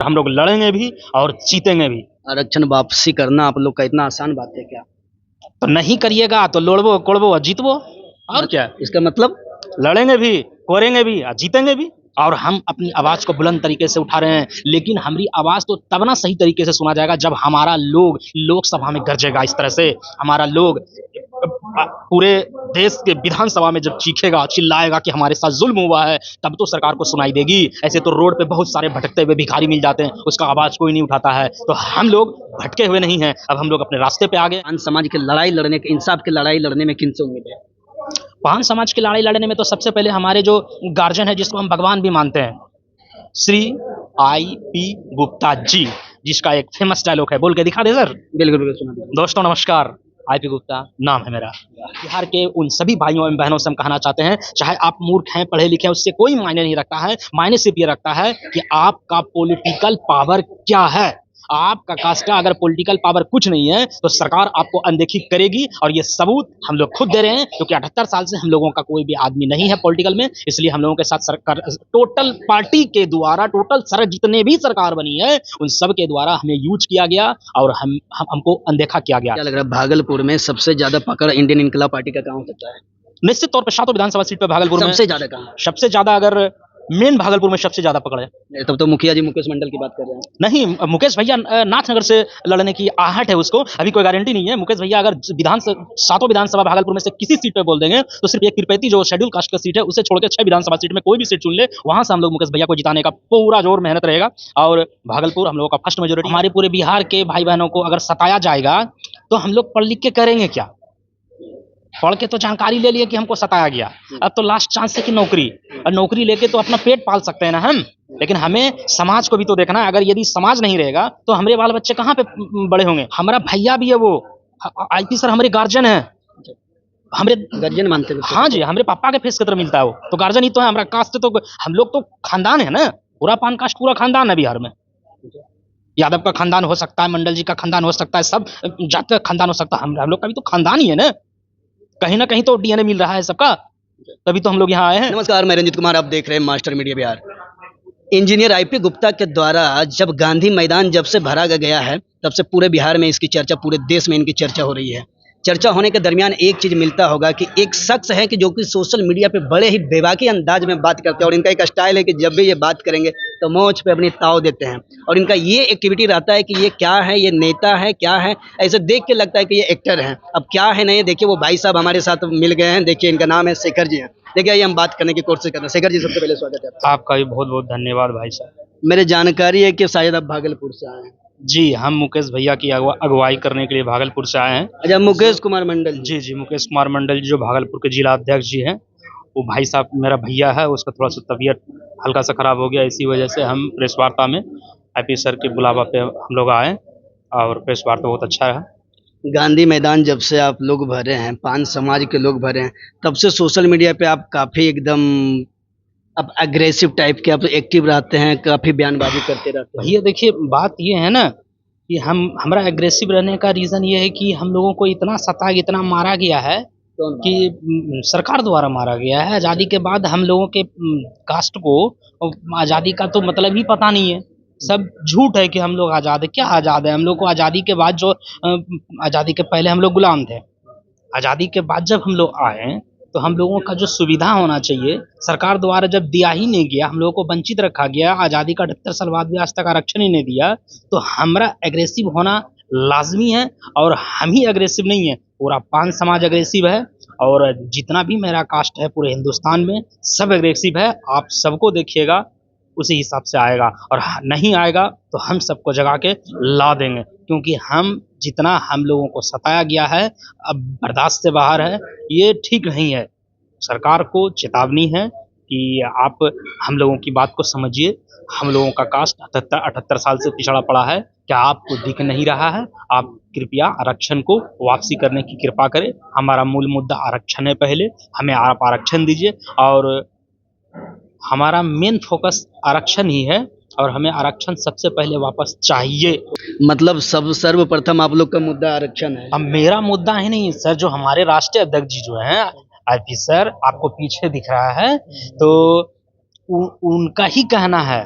हम लोग लड़ेंगे भी और जीतेंगे भी। आरक्षण वापसी करना आप लोग का इतना आसान बात है क्या? तो नहीं करिएगा तो लोड़बो कोड़बो और जीतबो, और क्या। इसका मतलब लड़ेंगे भी, कोरेंगे भी और जीतेंगे भी। और हम अपनी आवाज को बुलंद तरीके से उठा रहे हैं, लेकिन हमारी आवाज तो तब ना सही तरीके से सुना जाएगा जब हमारा लोग लोकसभा में गरजेगा। इस तरह से हमारा लोग पूरे देश के विधानसभा में जब चीखेगा, चिल्लाएगा कि हमारे साथ जुल्म हुआ है, तब तो सरकार को सुनाई देगी। ऐसे तो रोड पे बहुत सारे भटकते हुए भिखारी मिल जाते हैं, उसका आवाज कोई नहीं उठाता है। तो हम लोग भटके हुए नहीं हैं, अब हम लोग अपने रास्ते पे आ गए। पान समाज की लड़ाई लड़ने के, इंसाफ की लड़ाई लड़ने में किनसे उम्मीद है? पान समाज की लड़ाई लड़ने में तो सबसे पहले हमारे जो गार्जियन है, जिसको हम भगवान भी मानते हैं, श्री IP गुप्ता जी, जिसका एक फेमस डायलॉग है, बोल के दिखा दे सर। बिल्कुल बिल्कुल सुना दीजिए। दोस्तों नमस्कार, IP गुप्ता नाम है मेरा। बिहार के उन सभी भाइयों एवं बहनों से हम कहना चाहते हैं, चाहे आप मूर्ख हैं, पढ़े लिखे हैं, उससे कोई मायने नहीं रखता है। मायने सिर्फ ये रखता है कि आपका पॉलिटिकल पावर क्या है। आपका कास्ट का अगर पॉलिटिकल पावर कुछ नहीं है तो सरकार आपको अनदेखी करेगी, और ये सबूत हम लोग खुद दे रहे हैं, क्योंकि 78 साल से हम लोगों का कोई भी आदमी नहीं है पॉलिटिकल में। इसलिए हम लोगों के साथ सरकार, टोटल पार्टी के द्वारा, टोटल सर जितने भी सरकार बनी है उन सब के द्वारा हमें यूज किया गया और हमको अनदेखा किया गया। क्या लग रहा है भागलपुर में सबसे ज्यादा पकड़ इंडियन इनकलाब पार्टी का कहाँ हो सकता है? निश्चित तौर पर 7 विधानसभा सीट पे भागलपुर में सबसे ज्यादा कहाँ? सबसे ज्यादा, अगर मेन भागलपुर में सबसे ज्यादा पकड़ है। तब तो मुखिया जी मुकेश मंडल की बात कर रहे हैं। नहीं, मुकेश भैया नाथनगर से लड़ने की आहट है उसको, अभी कोई गारंटी नहीं है। मुकेश भैया अगर 7 विधानसभा भागलपुर में से किसी सीट पे बोल देंगे तो सिर्फ एक तिरपैती जो शेड्यूल कास्ट का सीट है उसे छोड़ के 6 विधानसभा सीट में कोई भी सीट चुन ले, वहां से हम लोग मुकेश भैया को जिताने का पूरा जोर मेहनत रहेगा। और भागलपुर हम लोगों का फर्स्ट मेजोरिटी। हमारे पूरे बिहार के भाई बहनों को अगर सताया जाएगा तो हम लोग पढ़ लिख के करेंगे क्या? पढ़ के तो जानकारी ले लिए कि हमको सताया गया, अब तो लास्ट चांस है कि नौकरी, और नौकरी लेके तो अपना पेट पाल सकते हैं ना हम, लेकिन हमें समाज को भी तो देखना है। अगर यदि समाज नहीं रहेगा तो हमारे बाल बच्चे कहाँ पे बड़े होंगे? हमारा भैया भी है वो IP सर, हमारे गार्जियन है, हमारे गार्जियन मानते हैं। हाँ जी, हमारे पापा के फेस की तरह मिलता है वो, तो गार्जियन ही तो है। हमारा कास्ट तो, हम लोग तो खानदान है ना, पूरा पान कास्ट पूरा खानदान है बिहार में। यादव का खानदान हो सकता है, मंडल जी का खानदान हो सकता है, सब जात का खानदान हो सकता है, हम लोग का भी तो खानदान ही है ना। कहीं ना कहीं तो DNA मिल रहा है सबका, तभी तो हम लोग यहाँ आए हैं। नमस्कार, मैं रंजित कुमार, आप देख रहे हैं master media Bihar. Engineer IP Gupta के द्वारा जब गांधी मैदान जब से भरा गया है तब से पूरे बिहार में इसकी चर्चा, पूरे देश में इनकी चर्चा हो रही है। चर्चा होने के दरमियान एक चीज मिलता होगा कि एक शख्स है कि जो कि सोशल मीडिया पे बड़े ही बेबाकी अंदाज में बात करते हैं, और इनका एक स्टाइल है कि जब भी ये बात करेंगे तो मौज पे अपनी ताव देते हैं, और इनका ये एक्टिविटी रहता है कि ये क्या है, ये नेता है क्या है, ऐसे देख के लगता है कि ये एक्टर हैं। अब क्या है नहीं, देखिए वो भाई साहब हमारे साथ मिल गए हैं, देखिए इनका नाम है शेखर जी हैं। देखिए आइए हम बात करने की कोशिश करते हैं। शेखर जी, सबसे पहले स्वागत है आपका भी बहुत बहुत धन्यवाद भाई साहब। मेरे जानकारी है कि शायद आप भागलपुर से आए हैं। जी, हम मुकेश भैया की अगुवाई करने के लिए भागलपुर से आए हैं। अच्छा, मुकेश कुमार मंडल जी, मुकेश कुमार मंडल जी जो भागलपुर के जिला अध्यक्ष जी हैं, वो भाई साहब मेरा भैया है, उसका थोड़ा सा तबीयत हल्का सा खराब हो गया, इसी वजह से हम प्रेस वार्ता में IP सर के बुलावा पे हम लोग आए, और प्रेस वार्ता बहुत अच्छा रहा। गांधी मैदान जब से आप लोग भरे हैं, पान समाज के लोग भरे हैं, तब से सोशल मीडिया पे आप काफ़ी एकदम अब अग्रेसिव टाइप के आप एक्टिव रहते हैं, काफ़ी बयानबाजी करते रहते हैं। भैया देखिए, बात ये है ना कि हमारा एग्रेसिव रहने का रीज़न ये है कि हम लोगों को इतना सताया, इतना मारा गया है कि सरकार द्वारा मारा गया है। आज़ादी के बाद हम लोगों के कास्ट को आज़ादी का तो मतलब ही पता नहीं है। सब झूठ है कि हम लोग आज़ाद है, क्या आज़ाद है? हम लोग को आज़ादी के बाद जो आज़ादी के पहले हम लोग गुलाम थे, आज़ादी के बाद जब हम लोग आए तो हम लोगों का जो सुविधा होना चाहिए सरकार द्वारा जब दिया ही नहीं गया, हम लोगों को वंचित रखा गया। आज़ादी का 78 साल बाद भी आज तक आरक्षण ही नहीं दिया, तो हमारा एग्रेसिव होना लाजमी है, और हम ही एग्रेसिव नहीं है, पूरा पान समाज एग्रेसिव है, और जितना भी मेरा कास्ट है पूरे हिंदुस्तान में सब एग्रेसिव है। आप सबको देखिएगा, उसी हिसाब से आएगा, और नहीं आएगा तो हम सबको जगा के ला देंगे, क्योंकि हम जितना हम लोगों को सताया गया है अब बर्दाश्त से बाहर है, ये ठीक नहीं है। सरकार को चेतावनी है कि आप हम लोगों की बात को समझिए। हम लोगों का कास्ट 78 साल से पिछड़ा पड़ा है, क्या आपको दिख नहीं रहा है? आप कृपया आरक्षण को वापसी करने की कृपा करें। हमारा मूल मुद्दा आरक्षण है, पहले हमें आप आरक्षण दीजिए, और हमारा मेन फोकस आरक्षण ही है, और हमें आरक्षण सबसे पहले वापस चाहिए। मतलब सब सर्वप्रथम आप लोग का मुद्दा आरक्षण है। अब मेरा मुद्दा है नहीं सर, जो हमारे राष्ट्रीय अध्यक्ष जी जो हैं IP सर, आपको पीछे दिख रहा है, तो उनका ही कहना है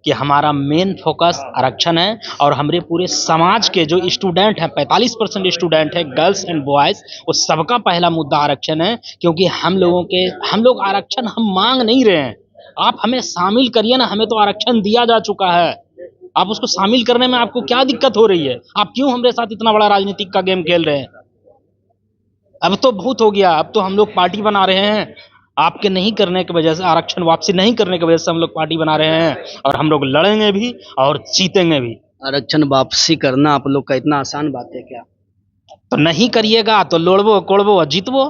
कि हमारा मेन फोकस आरक्षण है और हमारे पूरे समाज के जो स्टूडेंट हैं 45% स्टूडेंट है गर्ल्स एंड बॉयज़, वो सबका पहला मुद्दा आरक्षण है। क्योंकि हम लोग आरक्षण हम मांग नहीं रहे हैं, आप हमें शामिल करिए ना, हमें तो आरक्षण दिया जा चुका है, आप उसको शामिल करने में आपको क्या दिक्कत हो रही है? आप क्यों हमारे साथ इतना बड़ा राजनीतिक का गेम खेल रहे हैं? अब तो बहुत हो गया, अब तो हम लोग पार्टी बना रहे हैं, आपके नहीं करने की वजह से, आरक्षण वापसी नहीं करने की वजह से हम लोग पार्टी बना रहे हैं और हम लोग लड़ेंगे भी और जीतेंगे भी। आरक्षण वापसी करना आप लोग का इतना आसान बात है क्या? तो नहीं करिएगा तो लोड़बो कोड़बो और जीतबो,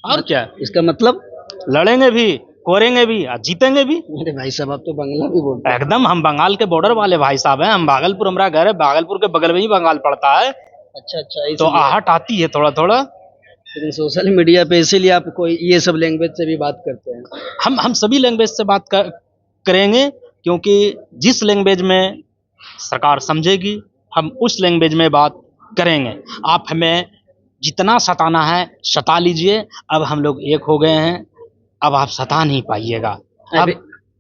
और क्या? इसका मतलब? लड़ेंगे भी, कोरेंगे भी और जीतेंगे भी। अरे भाई साहब, आप तो बंगला भी बोलते हैं। एकदम, हम बंगाल के बॉर्डर वाले भाई साहब हैं, हम भागलपुर, हमारा घर है भागलपुर के बगल में ही बंगाल पड़ता है, अच्छा अच्छा, तो इसलिए। आहट आती है थोड़ा थोड़ा। लेकिन सोशल मीडिया पे इसीलिए आप कोई ये सब लैंग्वेज से भी बात करते हैं? हम सभी लैंग्वेज से बात करेंगे, क्योंकि जिस लैंग्वेज में सरकार समझेगी हम उस लैंग्वेज में बात करेंगे। आप हमें जितना सताना है सता लीजिए, अब हम लोग एक हो गए हैं, अब आप सता नहीं पाइएगा। अब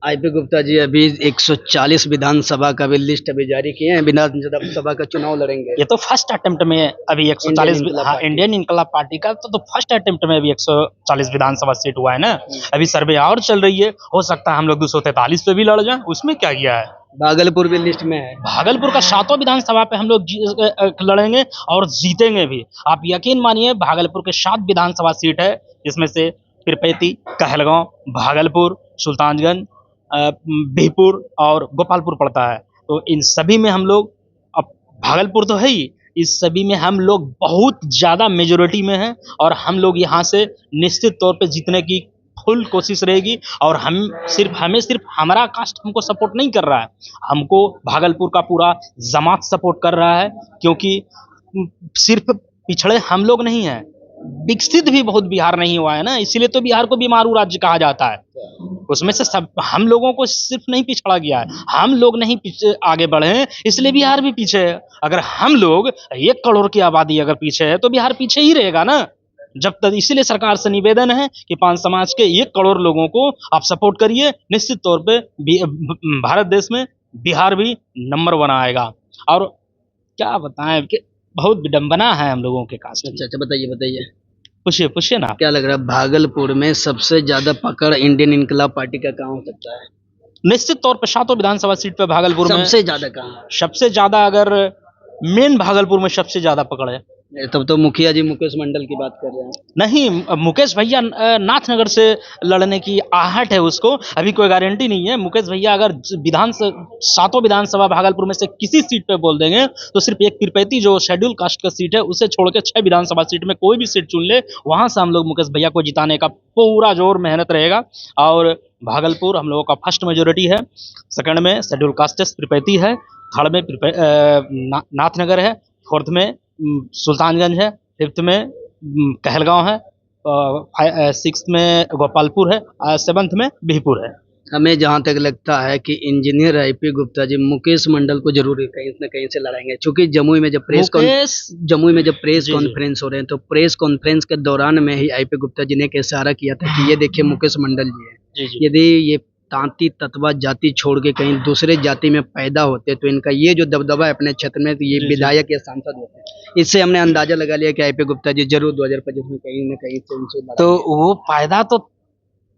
आईपी गुप्ता जी अभी 140 विधानसभा का भी लिस्ट अभी जारी किए हैं, विधानसभा का चुनाव लड़ेंगे। ये तो फर्स्ट अटेम्प्ट में अभी 140, हाँ, इंडियन इनकलाब पार्टी का तो फर्स्ट अटेम्प्ट में अभी 140 विधानसभा सीट हुआ है ना। अभी सर्वे और चल रही है, हो सकता है हम लोग 243 पे भी लड़ जाएं, उसमें क्या किया है। भागलपुर भी लिस्ट में है, भागलपुर का 7 विधानसभा पे हम लोग लड़ेंगे और जीतेंगे भी। आप यकीन मानिए, भागलपुर के 7 विधानसभा सीट है, जिसमें से पीरपैंती, कहलगांव, भागलपुर, सुल्तानगंज, बिहपुर और गोपालपुर पड़ता है। तो इन सभी में हम लोग, अब भागलपुर तो है ही, इस सभी में हम लोग बहुत ज़्यादा मेजोरिटी में हैं और हम लोग यहाँ से निश्चित तौर पे जीतने की फुल कोशिश रहेगी। और हमें सिर्फ हमारा कास्ट हमको सपोर्ट नहीं कर रहा है, हमको भागलपुर का पूरा जमात सपोर्ट कर रहा है, क्योंकि सिर्फ पिछड़े हम लोग नहीं हैं, विकसित भी बहुत बिहार नहीं हुआ है ना, इसीलिए तो बिहार को बीमारू राज्य कहा जाता है। उसमें से सब हम लोगों को सिर्फ नहीं पिछड़ा गया है, हम लोग नहीं पीछे आगे बढ़े हैं, इसलिए बिहार भी पीछे है। अगर हम लोग 1 करोड़ की आबादी अगर पीछे है तो बिहार पीछे ही रहेगा ना जब तक। इसीलिए सरकार से निवेदन है कि 5 समाज के 1 करोड़ लोगों को आप सपोर्ट करिए, निश्चित तौर पे भारत देश में बिहार भी नंबर 1 आएगा। और क्या बताएं कि बहुत विडंबना है हम लोगों के कास्ट। अच्छा, बताइए पूछिए ना। क्या लग रहा है भागलपुर में सबसे ज्यादा पकड़ इंडियन इनकलाब पार्टी का कहाँ हो सकता है? निश्चित तौर पे 7 विधानसभा सीट पे भागलपुर में सबसे ज्यादा कहाँ? सबसे ज्यादा अगर मेन भागलपुर में सबसे ज्यादा पकड़ है। तब तो मुखिया जी मुकेश मंडल की बात कर रहे हैं। नहीं, मुकेश भैया नाथनगर से लड़ने की आहट है उसको, अभी कोई गारंटी नहीं है। मुकेश भैया अगर 7 विधानसभा भागलपुर में से किसी सीट पे बोल देंगे तो सिर्फ एक पीरपैंती जो शेड्यूल कास्ट का सीट है उसे छोड़ के 6 विधानसभा सीट में कोई भी सीट चुन ले, वहां से हम लोग मुकेश भैया को जिताने का पूरा जोर मेहनत रहेगा। और भागलपुर हम लोगों का फर्स्ट मेजोरिटी है, सेकंड में शेड्यूल कास्ट पीरपैंती है, थर्ड में नाथनगर है, फोर्थ में सुल्तानगंज है, 5th में कहलगांव है, 6th में गोपालपुर है, 7th में बिहपुर है। हमें जहाँ तक लगता है कि इंजीनियर आईपी गुप्ता जी मुकेश मंडल को जरूर कहीं न कहीं से लड़ाएंगे, क्योंकि जमुई में जब प्रेस कॉन्फ्रेंस हो रहे हैं तो प्रेस कॉन्फ्रेंस के दौरान में ही आईपी गुप्ता जी ने एक इशारा किया था कि ये देखिए मुकेश मंडल जी है, यदि ये तांती तत्वा जाति छोड़ के कहीं दूसरे जाति में पैदा होते तो इनका ये जो दबदबा है अपने क्षेत्र में, तो ये विधायक या सांसद होते हैं। इससे हमने अंदाजा लगा लिया कि आईपी गुप्ता जी जरूर 2025 में कहीं न कहीं से उनसे तो वो पैदा तो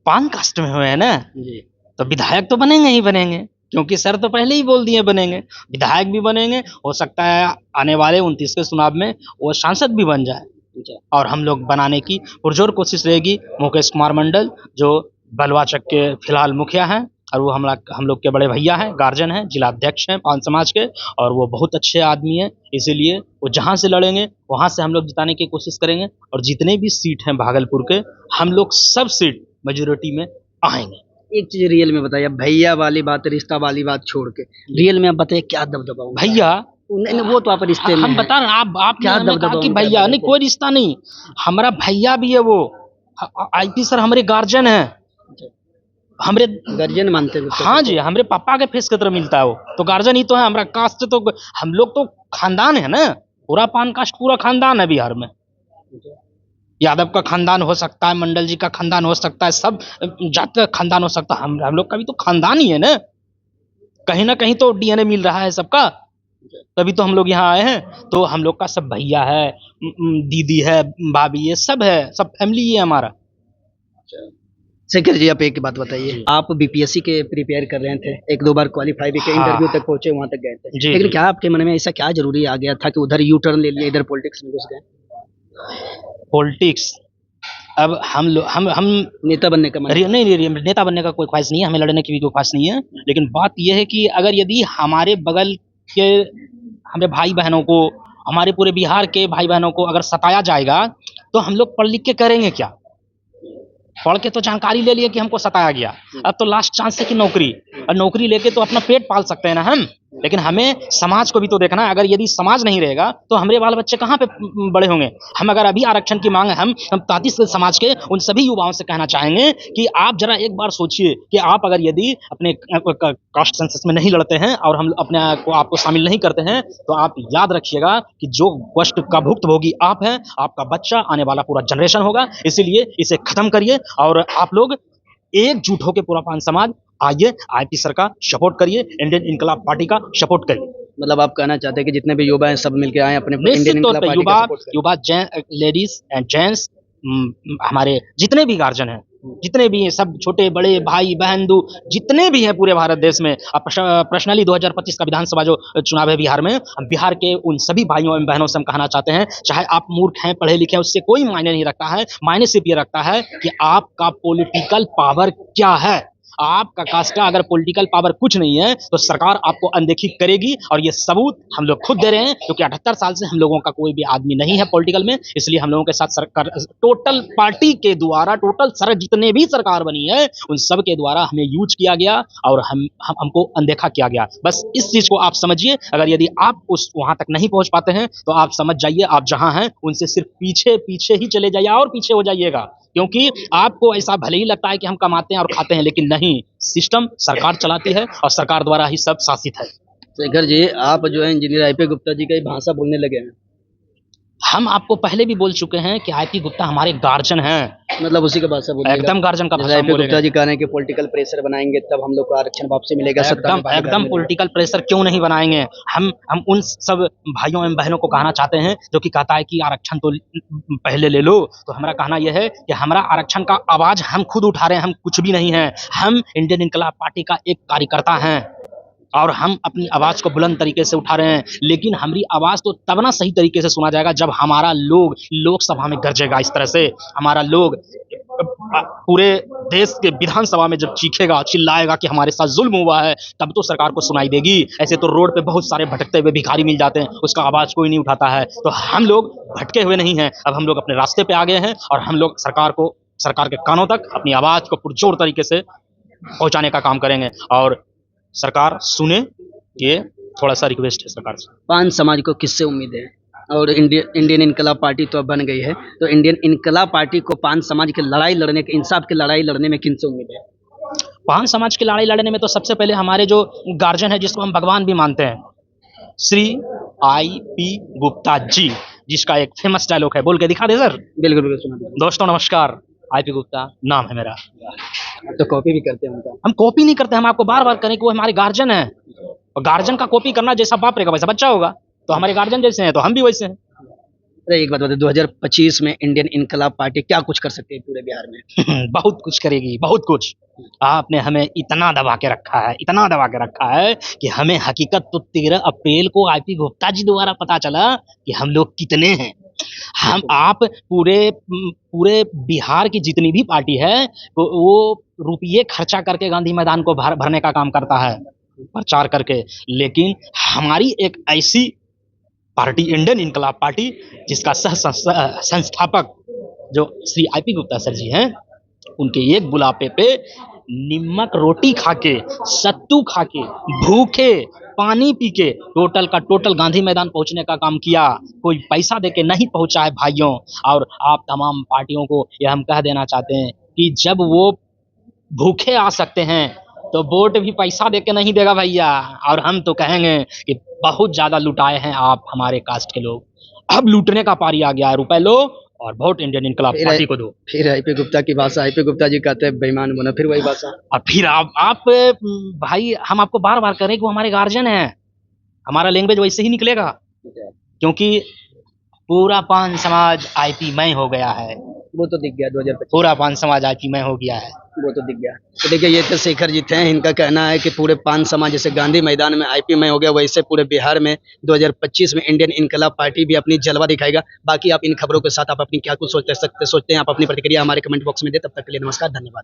पान कास्ट में हुए हैं ना जी, तो विधायक तो बनेंगे ही बनेंगे, क्योंकि सर तो पहले ही बोल दिए बनेंगे, विधायक भी बनेंगे, हो सकता है आने वाले 29वें चुनाव में वो सांसद भी बन जाए। और हम लोग बनाने की पुरजोर कोशिश रहेगी। मुकेश कुमार मंडल जो बलवाचक के फिलहाल मुखिया हैं और वो हम लोग के बड़े भैया हैं, गार्जियन हैं, जिला अध्यक्ष हैं 5 समाज के, और वो बहुत अच्छे आदमी हैं, इसीलिए वो जहाँ से लड़ेंगे वहाँ से हम लोग जिताने की कोशिश करेंगे। और जितने भी सीट हैं भागलपुर के, हम लोग सब सीट मेजोरिटी में आएंगे। एक चीज रियल में बताइए, भैया वाली बात, रिश्ता वाली बात छोड़ के रियल में आप बताइए क्या दबदबा होगा? भैया नहीं, वो तो आप रिश्ते में हम बता रहे हैं, आप क्या दबदबा कि भैया नहीं, कोई रिश्ता नहीं, हमारा भैया भी है, वो आईपी सर हमारे गार्जियन है, हमरे गार्जियन मानते हैं। हाँ जी, हमारे पापा के फेस की तरह मिलता है वो, तो गार्जियन ही तो है। हमारा कास्ट तो हम लोग तो खानदान है ना, पूरा पान कास्ट पूरा खानदान है बिहार में। यादव का खानदान हो सकता है, मंडल जी का खानदान हो सकता है, सब जात का खानदान हो सकता है, हम लोग का भी तो खानदान ही है ना। कहीं ना कहीं तो डीएनए मिल रहा है सबका, तभी तो हम लोग यहाँ आए हैं। तो हम लोग का सब भैया है, दीदी है, भाभी है, सब है, सब फैमिली ही है हमारा। शेखर जी, आप एक बात बताइए, जी। आप बीपीएससी के प्रिपेयर कर रहे थे, एक दो बार क्वालिफाई भी किए, हाँ। इंटरव्यू तक पहुंचे, वहां तक गए थे, जी, लेकिन जी। क्या आपके मन में ऐसा क्या जरूरी आ गया था कि उधर यू टर्न ले लिया, इधर पॉलिटिक्स में घुस गए? पॉलिटिक्स, अब हम लोग हम नेता बनने का मन? नहीं नहीं, नेता बनने का कोई ख्वाहिश नहीं है, हमें लड़ने की भी कोई ख्वाहिश नहीं है। लेकिन बात यह है कि अगर यदि हमारे बगल के हमारे भाई बहनों को, हमारे पूरे बिहार के भाई बहनों को अगर सताया जाएगा, तो हम लोग पढ़ लिख के करेंगे क्या? पढ़ के तो जानकारी ले लिए कि हमको सताया गया, अब तो लास्ट चांस है कि नौकरी, और नौकरी लेके तो अपना पेट पाल सकते हैं ना हम, लेकिन हमें समाज को भी तो देखना है। अगर यदि समाज नहीं रहेगा तो हमारे बाल बच्चे कहाँ पे बड़े होंगे? हम अगर अभी आरक्षण की मांग है, हम तांतीस समाज के उन सभी युवाओं से कहना चाहेंगे कि आप जरा एक बार सोचिए कि आप अगर यदि अपने कास्ट सेंसस में नहीं लड़ते हैं और हम अपने को आपको शामिल नहीं करते हैं, तो आप याद रखिएगा कि जो कष्ट का भुक्तभोगी आप हैं, आपका बच्चा, आने वाला पूरा जनरेशन होगा। इसीलिए इसे खत्म करिए और आप लोग एकजुट होकर पूरा पान समाज आइए, आईपी सर का सपोर्ट करिए, इंडियन इनकलाब पार्टी का सपोर्ट करिए। मतलब आप कहना चाहते हैं कि जितने भी युवा हैं सब मिलके आए अपने इंडियन निश्चित तौर इनकलाब पे पार्टी का सपोर्ट करें। युवा लेडीज एंड जेंट्स, हमारे जितने भी गार्जियन हैं, जितने भी हैं, सब छोटे बड़े भाई बहन दू जितने भी हैं पूरे भारत देश में। अब पर्सनली 2025 का विधानसभा जो चुनाव है बिहार में, हम बिहार के उन सभी भाइयों एवं बहनों से हम कहना चाहते हैं, चाहे आप मूर्ख हैं, पढ़े लिखे हैं, उससे कोई मायने नहीं रखता है। मायने सिर्फ ये रखता है कि आपका पॉलिटिकल पावर क्या है। आपका कास्ट का अगर पॉलिटिकल पावर कुछ नहीं है तो सरकार आपको अनदेखी करेगी, और ये सबूत हम लोग खुद दे रहे हैं, क्योंकि 78 साल से हम लोगों का कोई भी आदमी नहीं है पॉलिटिकल में। इसलिए हम लोगों के साथ सरकार, टोटल पार्टी के द्वारा, टोटल सर जितने भी सरकार बनी है उन सब के द्वारा हमें यूज किया गया और हमको अनदेखा किया गया। बस इस चीज को आप समझिए। अगर यदि आप उस वहां तक नहीं पहुंच पाते हैं तो आप समझ जाइए, आप जहां हैं उनसे सिर्फ पीछे पीछे ही चले जाइए और पीछे हो जाइएगा, क्योंकि आपको ऐसा भले ही लगता है कि हम कमाते हैं और खाते हैं, लेकिन नहीं, सिस्टम सरकार चलाती है और सरकार द्वारा ही सब शासित है। शेखर जी, आप जो है इंजीनियर आईपी गुप्ता जी का ही भाषा बोलने लगे हैं। हम आपको पहले भी बोल चुके हैं कि आईपी गुप्ता हमारे गार्जियन हैं। मतलब उसी का भाषा बोलिएगा? एकदम गार्जियन का भाषा आईपी बोलेंगे। गुप्ता जी कह रहे हैं कि पॉलिटिकल प्रेशर बनाएंगे तब हम लोग को आरक्षण वापसी मिलेगा, सत्ता में एकदम एकदम पॉलिटिकल प्रेशर क्यों नहीं बनाएंगे? हम उन सब भाइयों एवं बहनों को कहना चाहते हैं जो कि कहता है कि आरक्षण तो पहले ले लो, तो हमारा कहना यह है कि हमारा आरक्षण का आवाज हम खुद उठा रहे हैं, हम कुछ भी नहीं है। हम इंडियन इनकलाब पार्टी का एक कार्यकर्ता हैं और हम अपनी आवाज को बुलंद तरीके से उठा रहे हैं, लेकिन हमारी आवाज तो तब ना सही तरीके से सुना जाएगा जब हमारा लोग लोकसभा में गरजेगा। इस तरह से हमारा लोग पूरे देश के विधानसभा में जब चीखेगा, चिल्लाएगा कि हमारे साथ जुल्म हुआ है, तब तो सरकार को सुनाई देगी। ऐसे तो रोड पे बहुत सारे भटकते हुए भिखारी मिल जाते हैं, उसका आवाज कोई नहीं उठाता है। तो हम लोग भटके हुए नहीं हैं, अब हम लोग अपने रास्ते पे आ गए हैं और हम लोग सरकार के कानों तक अपनी आवाज को पुरजोर तरीके से पहुंचाने का काम करेंगे और सरकार सुने, ये थोड़ा सा रिक्वेस्ट है सरकार से। पान समाज को किससे उम्मीद है? और इंडियन इनकलाब पार्टी तो अब बन गई है, तो इंडियन इनकलाब पार्टी को पान समाज की लड़ाई लड़ने के, इंसाफ की लड़ाई लड़ने में किनसे उम्मीद है? पान समाज की लड़ाई लड़ने में तो सबसे पहले हमारे जो गार्जियन है, जिसको हम भगवान भी मानते हैं, श्री आईपी गुप्ता जी, जिसका एक फेमस डायलॉग है, बोल के दिखा दे सर। बिल्कुल बिल्कुल, सुना। दोस्तों नमस्कार, आईपी गुप्ता नाम है मेरा। तो कॉपी भी करते हैं उनका? हम कॉपी नहीं करते, हम आपको बार बार करें कि वो हमारे गार्जियन है, और गार्जियन का कॉपी करना, जैसा बाप रहेगा वैसा बच्चा होगा, तो हमारे गार्जियन जैसे हैं तो हम भी वैसे हैं। अरे एक बात बताइए, 2025 में इंडियन इनकलाब पार्टी क्या कुछ कर सकती है पूरे बिहार में? बहुत कुछ करेगी, बहुत कुछ। आपने हमें इतना दबा के रखा है, इतना दबा के रखा है कि हमें हकीकत तो 13 अप्रैल को आईपी गुप्ता जी द्वारा पता चला कि हम लोग कितने हैं। आप पूरे बिहार की जितनी भी पार्टी है वो रुपये खर्चा करके गांधी मैदान को भरने का काम करता है, प्रचार करके, लेकिन हमारी एक ऐसी पार्टी, इंडियन इनकलाब पार्टी, जिसका सह संस्थापक जो श्री आईपी गुप्ता सर जी हैं, उनके एक बुलावे पे निमक रोटी खा के, सत्तू खा के, भूखे पानी पी के टोटल का टोटल गांधी मैदान पहुंचने का काम किया। कोई पैसा देके नहीं पहुंचा है भाइयों। और आप तमाम पार्टियों को यह हम कह देना चाहते हैं कि जब वो भूखे आ सकते हैं तो वोट भी पैसा देके नहीं देगा भैया। और हम तो कहेंगे कि बहुत ज्यादा लुटाए हैं आप हमारे कास्ट के लोग, अब लूटने का पारी आ गया है। रुपए लो और वोट इंडियन इनकलाब फिर पार्टी को दो। फिर आईपी गुप्ता की भाषा, आईपी गुप्ता जी कहते हैं बेईमान बनो, फिर वही भाषा। अब फिर आप भाई हम आपको बार बार कह रहे हैं कि वो हमारे गार्जियन हैं, हमारा लैंग्वेज वैसे ही निकलेगा, क्योंकि पूरा पान समाज आईपी मय हो गया है। वो तो दिख गया 2025, पूरा पान समाज आईपी मय हो गया है। वो तो दिख गया। तो देखिए ये तो शेखर जी थे, इनका कहना है कि पूरे पान समाज जैसे गांधी मैदान में आईपी में हो गया, वैसे पूरे बिहार में 2025 में इंडियन इनकलाब पार्टी भी अपनी जलवा दिखाएगा। बाकी आप इन खबरों के साथ आप अपनी क्या कुछ सोचते हैं आप अपनी प्रतिक्रिया हमारे कमेंट बॉक्स में दें। तब तक के लिए नमस्कार, धन्यवाद।